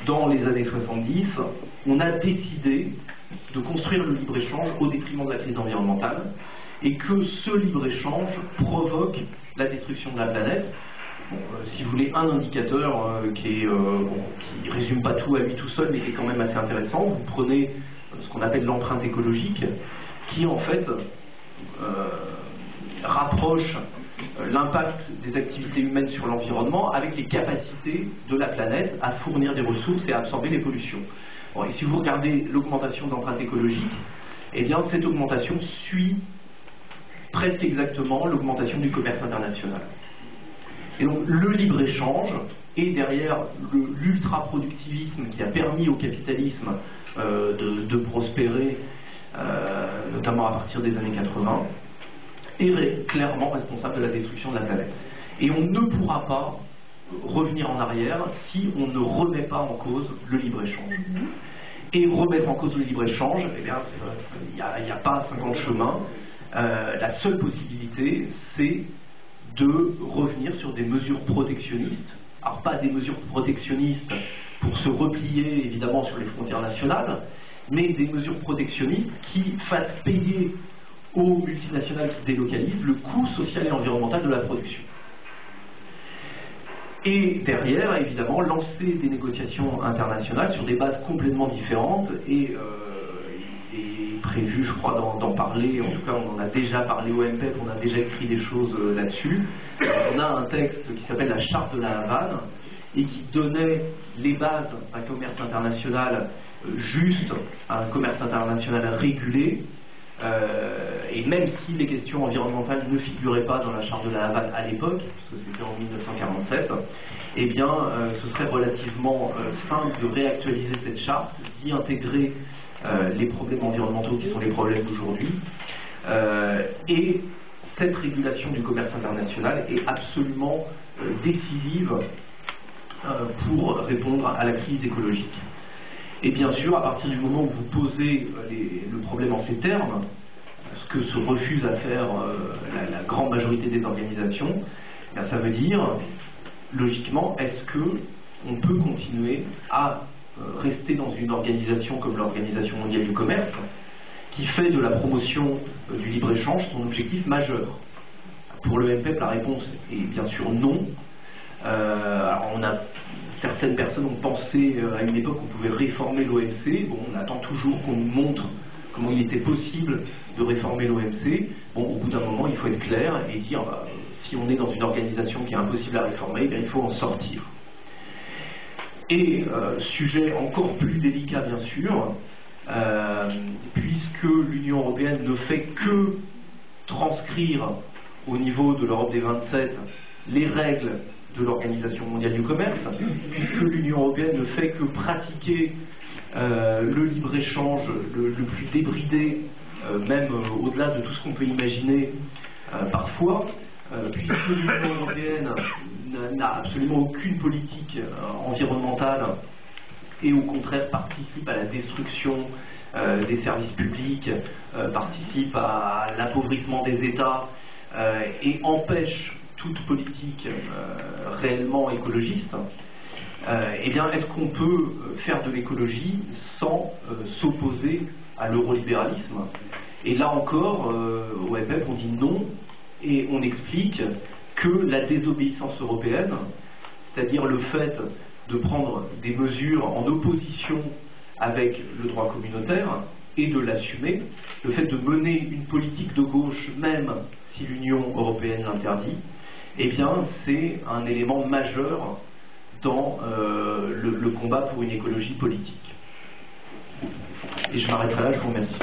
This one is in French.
Dans les années 70, on a décidé de construire le libre-échange au détriment de la crise environnementale et que ce libre-échange provoque la destruction de la planète. Bon, si vous voulez un indicateur qui résume pas tout à lui tout seul mais qui est quand même assez intéressant, vous prenez ce qu'on appelle l'empreinte écologique qui en fait rapproche l'impact des activités humaines sur l'environnement avec les capacités de la planète à fournir des ressources et à absorber les pollutions. Bon, et si vous regardez l'augmentation de l'empreinte écologique, eh bien cette augmentation suit presque exactement l'augmentation du commerce international. Et donc le libre-échange est derrière l'ultra-productivisme qui a permis au capitalisme de prospérer, notamment à partir des années 80, est clairement responsable de la destruction de la planète. Et on ne pourra pas revenir en arrière si on ne remet pas en cause le libre-échange. Et remettre en cause le libre-échange, eh bien, il n'y a pas 50 chemins. La seule possibilité, c'est de revenir sur des mesures protectionnistes. Alors pas des mesures protectionnistes pour se replier évidemment sur les frontières nationales, mais des mesures protectionnistes qui fassent payer aux multinationales qui délocalisent le coût social et environnemental de la production. Et derrière, évidemment, lancer des négociations internationales sur des bases complètement différentes et il est prévu, je crois, d'en parler, en tout cas on en a déjà parlé au MPEP, on a déjà écrit des choses là-dessus. On a un texte qui s'appelle la Charte de la Havane et qui donnait les bases d'un commerce international juste, un commerce international régulé, et même si les questions environnementales ne figuraient pas dans la Charte de la Havane à l'époque, parce que c'était en 1947, eh bien ce serait relativement simple de réactualiser cette charte, d'y intégrer les problèmes environnementaux qui sont les problèmes d'aujourd'hui, et cette régulation du commerce international est absolument décisive pour répondre à la crise écologique. Et bien sûr, à partir du moment où vous posez le problème en ces termes, ce que se refuse à faire la grande majorité des organisations, ça veut dire, logiquement, est-ce qu'on peut continuer à rester dans une organisation comme l'Organisation mondiale du commerce, qui fait de la promotion du libre-échange son objectif majeur? Pour le MPEP, la réponse est bien sûr non. Alors certaines personnes ont pensé à une époque qu'on pouvait réformer l'OMC. Bon, on attend toujours qu'on nous montre comment il était possible de réformer l'OMC. Bon, au bout d'un moment, il faut être clair et dire si on est dans une organisation qui est impossible à réformer, eh bien, il faut en sortir. Et sujet encore plus délicat, bien sûr, puisque l'Union européenne ne fait que transcrire au niveau de l'Europe des 27 les règles de l'Organisation mondiale du commerce, puisque l'Union européenne ne fait que pratiquer le libre-échange le plus débridé, même au-delà de tout ce qu'on peut imaginer parfois, puisque l'Union européenne n'a absolument aucune politique environnementale et au contraire participe à la destruction des services publics, participe à l'appauvrissement des États et empêche toute politique réellement écologiste, eh bien, est-ce qu'on peut faire de l'écologie sans s'opposer à l'eurolibéralisme? Et là encore, au MPEP, on dit non, et on explique que la désobéissance européenne, c'est-à-dire le fait de prendre des mesures en opposition avec le droit communautaire et de l'assumer, le fait de mener une politique de gauche, même si l'Union européenne l'interdit, eh bien, c'est un élément majeur dans le combat pour une écologie politique. Et je m'arrêterai là, je vous remercie.